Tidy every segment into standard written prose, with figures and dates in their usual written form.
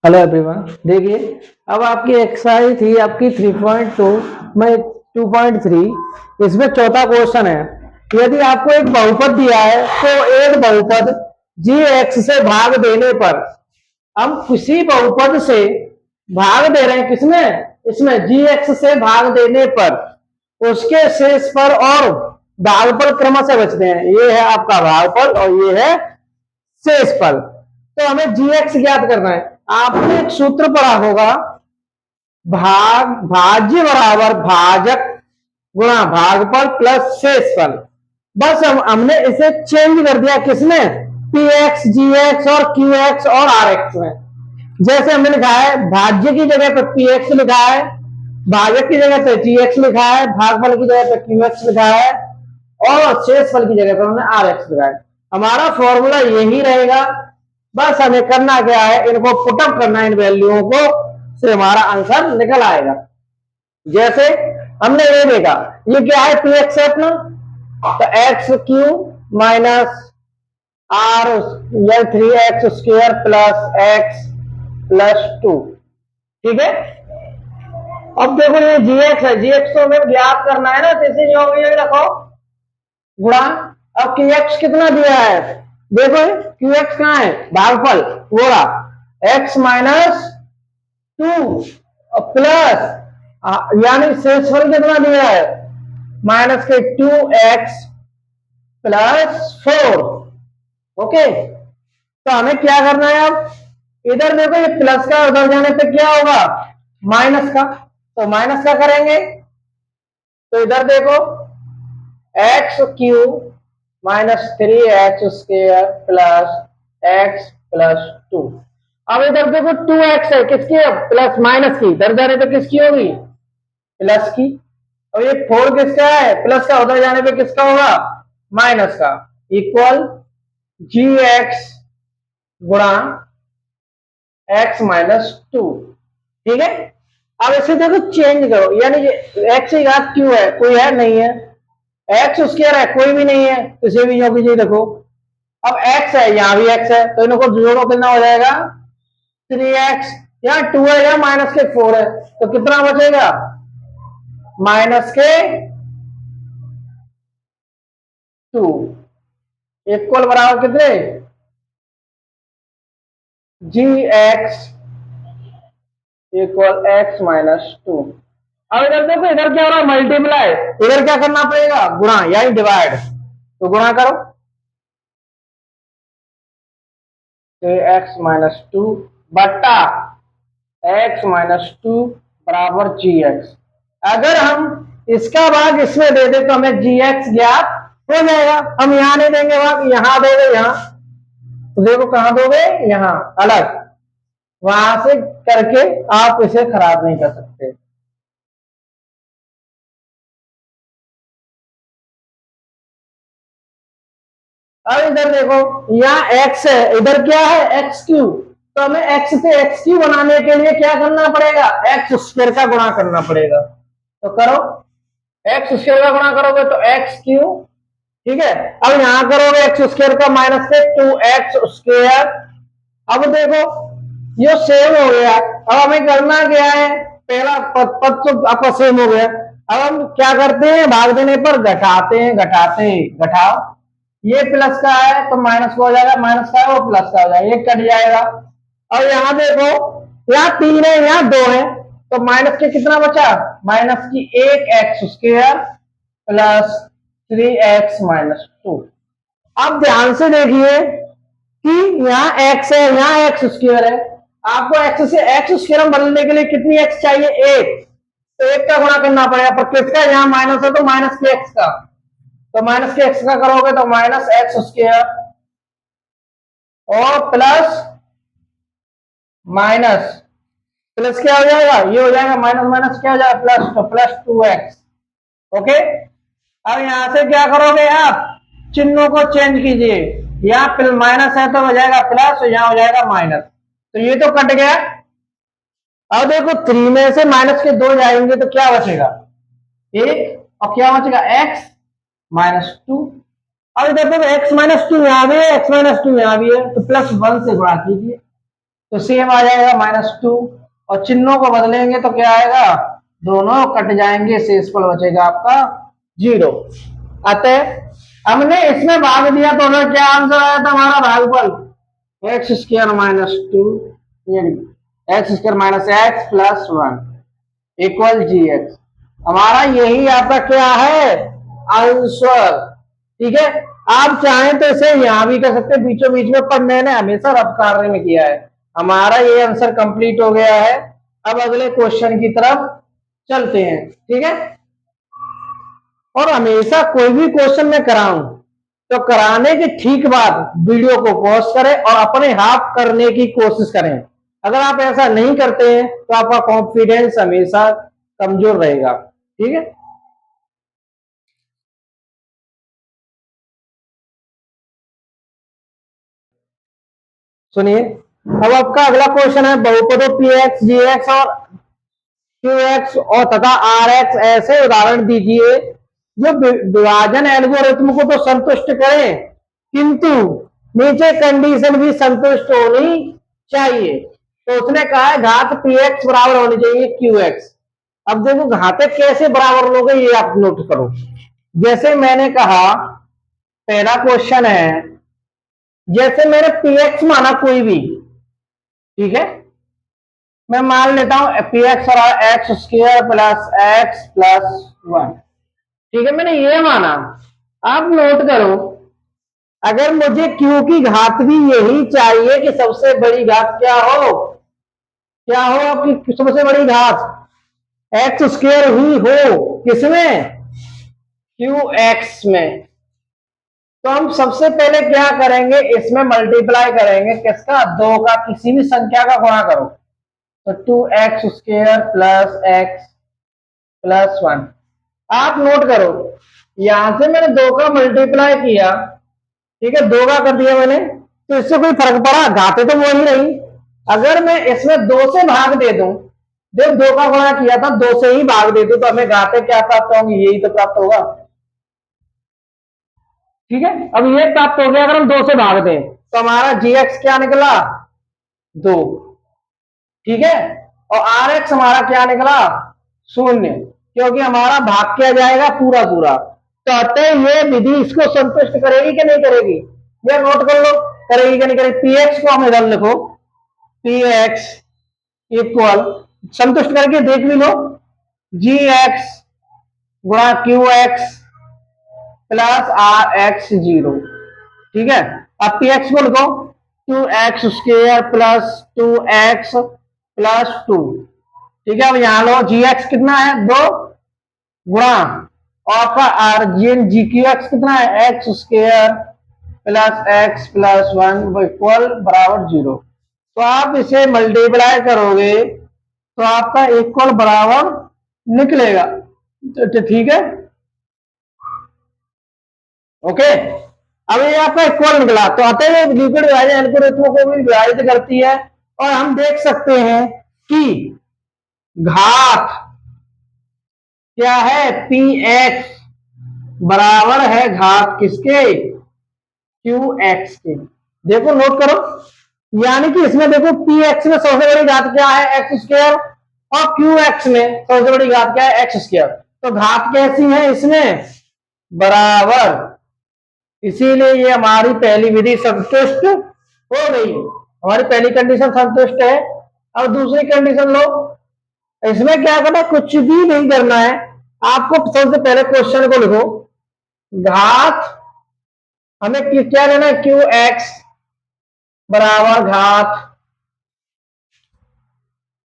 Hello everyone, देखिए अब आपकी एक्सरसाइज थी आपकी 3.2 में 2.3। इसमें चौथा क्वेश्चन है। यदि आपको एक बहुपद दिया है तो एक बहुपद जी एक्स से भाग देने पर, हम किसी बहुपद से भाग दे रहे हैं, किसमें, इसमें जी एक्स से भाग देने पर उसके शेष पर और भागफल क्रमशः बचते हैं। ये है आपका भागफल और ये है शेषफल। तो हमें जी एक्स ज्ञात करना है। आपने एक सूत्र पढ़ा होगा, भाज्य बराबर भाजक गुणा भागफल प्लस शेषफल। बस हमने इसे चेंज कर दिया, किसने, पी एक्स, जी एक्स और क्यू एक्स और आर एक्स में। जैसे हमने लिखा है भाज्य की जगह पर पी एक्स लिखा है, भाजक की जगह पर जी एक्स लिखा है, भागफल की जगह पर क्यू एक्स लिखा है और शेषफल की जगह पर हमने आर एक्स लिखा है। हमारा फॉर्मूला यही रहेगा। बस हमें करना क्या है, इनको पुटअप करना है, इन वैल्यूओं को, से हमारा आंसर निकल आएगा। जैसे हमने ये देखा, ये क्या है, पी एक्स अपना, तो एक्स क्यू माइनस आर या 3x² प्लस एक्स प्लस 2। ठीक है। अब देखो ये जी एक्स है, जी एक्स तो हमें ज्ञात करना है ना, तो इसे जो ये रखो गुणा। अब क्यू एक्स कितना दिया है, देखो क्यू एक्स कहाँ है, भागफल, बोला एक्स माइनस 2 प्लस यानी शेषफल कितना दिया है, माइनस के 2x प्लस 4। ओके, तो हमें क्या करना है, अब इधर देखो ये प्लस का, उधर जाने पे क्या होगा, माइनस का, तो माइनस का करेंगे। तो इधर देखो x cube minus 3x² plus x plus 2। अब इधर देखो 2x है, किसकी, प्लस माइनस की, इधर जाने पे किसकी होगी, प्लस की। और ये 4 किसका है, प्लस का, उधर जाने पे किसका होगा, माइनस का। इक्वल जी एक्स गुणा एक्स माइनस 2। ठीक है। अब इसे देखो चेंज करो, यानी एक्स की घात क्यू है, कोई है नहीं है, एक्स स्क्वायर है, कोई भी नहीं है, किसी भी जो भी देखो। अब एक्स है, यहां भी एक्स है, तो इनको जोड़ो, कितना हो जाएगा, 3x। यहाँ 2 है, यहाँ माइनस के 4 है, तो कितना बचेगा, माइनस के 2 इक्वल बराबर कितने, जी एक्स इक्वल एक्स माइनस 2। अब इधर देखो, इधर क्या हो रहा है, मल्टीप्लाई, इधर क्या करना पड़ेगा, गुणा यानी डिवाइड, तो गुणा करो, एक्स माइनस 2 बट्टा एक्स माइनस 2 बराबर जी एक्स। अगर हम इसका भाग इसमें दे दे तो हमें जी एक्स ज्ञात हो जाएगा। हम यहां नहीं देंगे भाग, यहां दोगे, यहां, तो देखो कहां दोगे, यहां अलग, वहां से करके आप इसे खराब नहीं कर सकते। अब इधर देखो, यहाँ x है, इधर क्या है, एक्स क्यू, तो हमें x से एक्स क्यू बनाने के लिए क्या करना पड़ेगा, एक्स स्क्वायर का गुणा करना पड़ेगा। तो करो, एक्स स्क्वायर का गुणा करोगे तो एक्स क्यू। ठीक है। अब यहां करोगे एक्स स्क्वायर का माइनस से 2x²। अब देखो ये सेम हो गया। अब हमें करना क्या है, पहला पद तो आपका सेम हो गया। अब हम क्या करते हैं, भाग देने पर घटाते हैं, घटाते हैं, घटाओ, ये प्लस का है तो माइनस का हो जाएगा, माइनस का है वो प्लस का हो जाएगा, ये कट जाएगा। और यहाँ देखो, यहाँ 3 है, यहाँ 2 है, तो माइनस के कितना बचा, माइनस की 1x² प्लस 3x माइनस 2। अब ध्यान से देखिए कि यहाँ x है, यहाँ x² है, आपको x से x² बदलने के लिए कितनी x चाहिए, 1, तो 1 का गुणा करना पड़ेगा, पर किसका, यहाँ माइनस है तो माइनस के x का, तो माइनस के x का करोगे तो माइनस x² और प्लस माइनस, प्लस क्या हो जाएगा, ये हो जाएगा, माइनस माइनस क्या हो जाएगा, प्लस, तो प्लस 2x। ओके। अब यहां से क्या करोगे, आप चिन्हों को चेंज कीजिए, यहाँ माइनस है तो हो जाएगा प्लस, यहाँ हो जाएगा माइनस, तो ये तो कट गया। अब देखो 3 में से माइनस के 2 जाएंगे तो क्या बचेगा, 1, और क्या बचेगा, x माइनस 2। अब इधर देखो x माइनस 2 यहाँ भी है, x माइनस 2 यहाँ भी है, तो +1 से गुणा कीजिए, तो सेम आ जाएगा -2, और चिन्हों को बदलेंगे तो क्या आएगा, दोनों कट जाएंगे, शेषफल बचेगा आपका 0। अतः हमने इसमें भाग दिया तो हमें क्या आंसर आया था हमारा भागफल, x square -2 x square -x + 1 equal GX। हमारा यही आपका क्या है आंसर। ठीक है, आप चाहें तो इसे यहां भी कर सकते हैं बीचों बीच में, पर मैंने हमेशा रफ कार्य में किया है। हमारा ये आंसर कंप्लीट हो गया है। अब अगले क्वेश्चन की तरफ चलते हैं। ठीक है, और हमेशा कोई भी क्वेश्चन में कराऊं तो कराने के ठीक बाद वीडियो को पॉज करें और अपने हाथ करने की कोशिश करें। अगर आप ऐसा नहीं करते हैं तो आपका कॉन्फिडेंस हमेशा कमजोर रहेगा। ठीक है, सुनिए, अब आपका अगला क्वेश्चन है बहुपदों पी एक्स जी एक्स और क्यू एक्स और तथा आर एक्स ऐसे उदाहरण दीजिए जो विभाजन एल्गोरिथम को तो संतुष्ट करें किंतु नीचे कंडीशन भी संतुष्ट होनी चाहिए। तो उसने कहा है घात पी एक्स बराबर होनी चाहिए क्यू एक्स। अब देखो घाते कैसे बराबर लोगे ये आप नोट करो। जैसे मैंने कहा पहला क्वेश्चन है, जैसे मैंने पी एक्स माना कोई भी, ठीक है, मैं मान लेता हूं पी एक्स और x square plus x plus 1। ठीक है, मैंने ये माना। आप नोट करो, अगर मुझे क्यू की घात भी यही चाहिए कि सबसे बड़ी घात क्या हो, क्या हो आपकी सबसे बड़ी घात एक्स स्क्र ही हो, किसमें, क्यू एक्स में। तो हम सबसे पहले क्या करेंगे, इसमें मल्टीप्लाई करेंगे किसका, 2 का, किसी भी संख्या का गुणा करो। तो 2x² प्लस एक्स प्लस 1। आप नोट करो, यहां से मैंने 2 का मल्टीप्लाई किया, ठीक है, 2 का कर दिया मैंने, तो इससे कोई फर्क पड़ा, घाते तो वही रही। अगर मैं इसमें 2 से भाग दे दूं, देख 2 का गुणा किया था, 2 से ही भाग दे दूं तो हमें घाते क्या प्राप्त होंगी, यही तो प्राप्त होगा। ठीक है, अब ये प्राप्त हो गया अगर हम 2 से भाग दें तो हमारा जीएक्स क्या निकला, 2। ठीक है, और आर एक्स हमारा क्या निकला, 0, क्योंकि हमारा भाग किया जाएगा पूरा पूरा। तो अतः ये विधि इसको संतुष्ट करेगी कि नहीं करेगी, ये नोट कर लो, करेगी कि नहीं करेगी। पी एक्स को हम इधर लिखो, पी एक्स इक्वल, संतुष्ट करके देख भी लो, जी एक्स गुणा q x plus r x 0। ठीक है, अब पी एक्स को लिखो 2x² प्लस 2x प्लस 2। ठीक है, अब यहां लो जी एक्स कितना है, 2 गुणा और आपका आर जी क्यू एक्स कितना है, x² plus x plus 1 equal बराबर 0। तो आप इसे मल्टीप्लाई करोगे तो आपका इक्वल बराबर निकलेगा। तो ठीक है, ओके। अब ये आपका इक्वल निकला, तो अतः लिक्विड विभाजन एल्गोरिथम को भी विभाजित करती है। और हम देख सकते हैं कि घात क्या है, पी एक्स बराबर है घात किसके, क्यू एक्स के। देखो नोट करो, यानी कि इसमें देखो पी एक्स में सबसे बड़ी घात क्या है, एक्स स्क्वायर, और क्यू एक्स में सबसे बड़ी घात क्या है, एक्स स्क्वायर। तो घात कैसी है इसमें, बराबर, इसीलिए ये हमारी पहली विधि संतुष्ट हो गई, हमारी पहली कंडीशन संतुष्ट है। अब दूसरी कंडीशन लो, इसमें क्या करना, कुछ भी नहीं करना है आपको। सबसे पहले क्वेश्चन को लिखो, घात हमें क्या लेना है, क्यू एक्स बराबर घात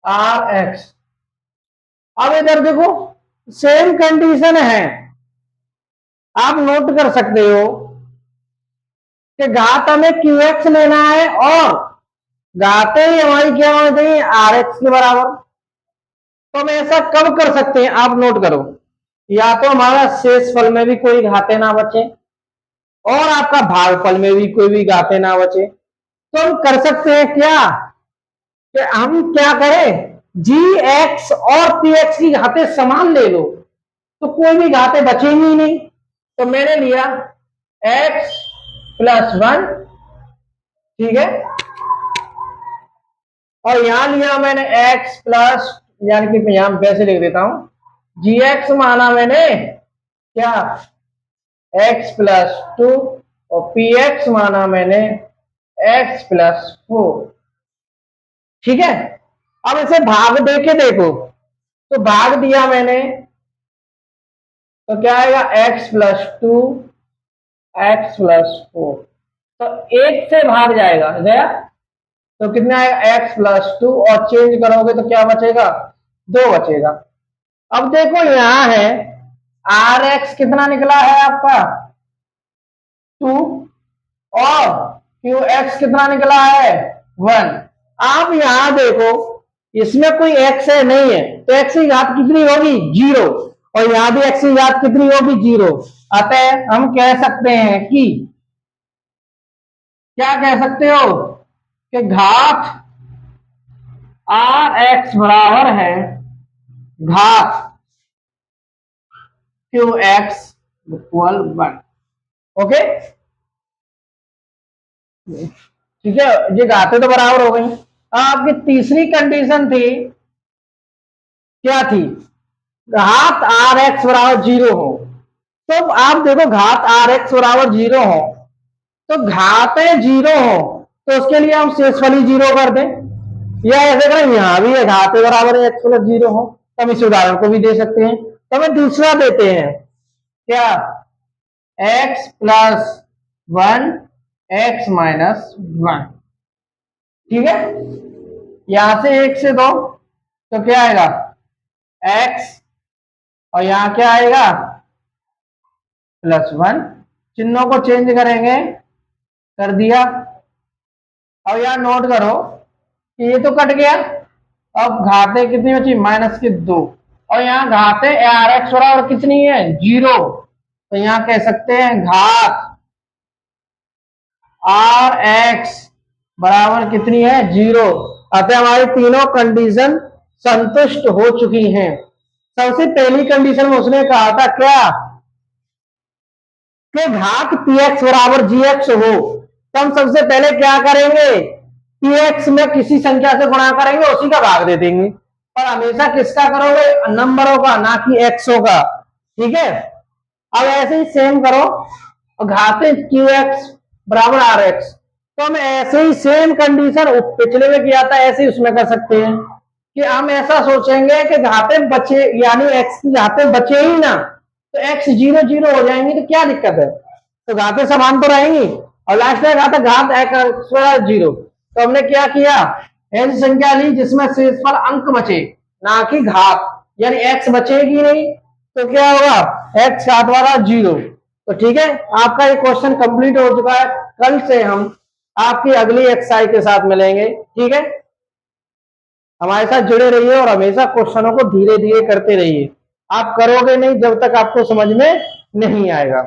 आर एक्स। अब इधर देखो सेम कंडीशन है, आप नोट कर सकते हो कि घात हमें क्यू एक्स लेना है और घातें ही हमारी क्या होनी चाहिए, आर एक्स के बराबर। तो हम ऐसा कब कर सकते हैं, आप नोट करो, या तो हमारा शेषफल में भी कोई घाते ना बचे और आपका भागफल में भी कोई भी घाते ना बचे। तो हम कर सकते हैं क्या, कि हम क्या करें, जी एक्स और पी एक्स की घातें समान ले लो तो कोई भी घातें बचेंगी ही नहीं। तो मैंने लिया एक्स प्लस 1, ठीक है, और यहां लिया मैंने x प्लस, यानी कि यहां वैसे लिख देता हूं, gx माना मैंने क्या, x प्लस 2, और px माना मैंने x प्लस 4। ठीक है, अब इसे भाग दे के देखो, तो भाग दिया मैंने तो क्या आएगा, x प्लस 2 x प्लस 4, तो एक से भाग जाएगा, गया, तो कितना आएगा x प्लस 2, और चेंज करोगे तो क्या बचेगा, 2 बचेगा। अब देखो यहां है आर एक्स कितना निकला है आपका 2, और क्यू एक्स कितना निकला है 1। आप यहां देखो इसमें कोई एक्स है नहीं है, तो एक्स की घात कितनी होगी 0, और यहां भी एक्स की घात कितनी होगी 0। अतः हम कह सकते हैं कि, क्या कह सकते हो, कि घात आर एक्स बराबर है घात क्यू एक्स इक्वल 1। ओके, ठीक है, ये घातें तो बराबर हो गई। आपकी तीसरी कंडीशन थी, क्या थी, घात आर एक्स बराबर 0 हो। तो आप देखो घात आर एक्स बराबर 0 हो, तो घातें 0 हो, तो उसके लिए हम शेषफली 0 कर दें, या ऐसे करें यहां भी है घातें बराबर एक्स प्लस 0 हो, तो हम इस उदाहरण को भी दे सकते हैं। तो हमें दूसरा देते हैं, क्या, x प्लस 1 x माइनस 1। ठीक है, यहां से 1 से 2, तो क्या आएगा x, और यहां क्या आएगा प्लस 1। चिन्हों को चेंज करेंगे, कर दिया। अब यहां नोट करो कि ये तो कट गया, अब घातें कितनी बची माइनस की 2, और यहाँ घातें आर एक्स बराबर कितनी है 0, तो यहां कह सकते हैं घात आर एक्स बराबर कितनी है 0। अतः हमारी तीनों कंडीशन संतुष्ट हो चुकी हैं। सबसे पहली कंडीशन में उसने कहा था क्या, कि घात पी एक्स बराबर जी एक्स हो, तो हम सबसे पहले क्या करेंगे, पी एक्स में किसी संख्या से गुणा करेंगे, उसी का भाग दे देंगे। और हमेशा किसका करोगे, नंबरों का, ना कि एक्सों का। ठीक है, अब ऐसे ही सेम करो, घाते क्यू एक्स बराबर आर एक्स, तो हम ऐसे ही सेम कंडीशन पिछले में किया था, ऐसे ही उसमें कर सकते हैं, कि हम ऐसा सोचेंगे कि घाते बचे, यानी एक्स की घाते बचे ही ना, तो एक्स 0 0 हो जाएंगी, तो क्या दिक्कत है, तो घाते समान तो रहेंगी, और लास्ट में घात घात एक्स 0। तो हमने क्या किया, ऐसी संख्या ली जिसमें शेषफल अंक बचे, ना कि घात, यानी एक्स बचेगी नहीं, तो क्या होगा एक्स घात वाला 0। तो ठीक है, आपका ये क्वेश्चन कंप्लीट हो चुका है। कल से हम आपकी अगली एक्सरसाइज के साथ मिलेंगे। ठीक है, हमारे साथ जुड़े रहिए और हमेशा क्वेश्चनों को धीरे धीरे करते रहिए। आप करोगे नहीं जब तक आपको समझ में नहीं आएगा।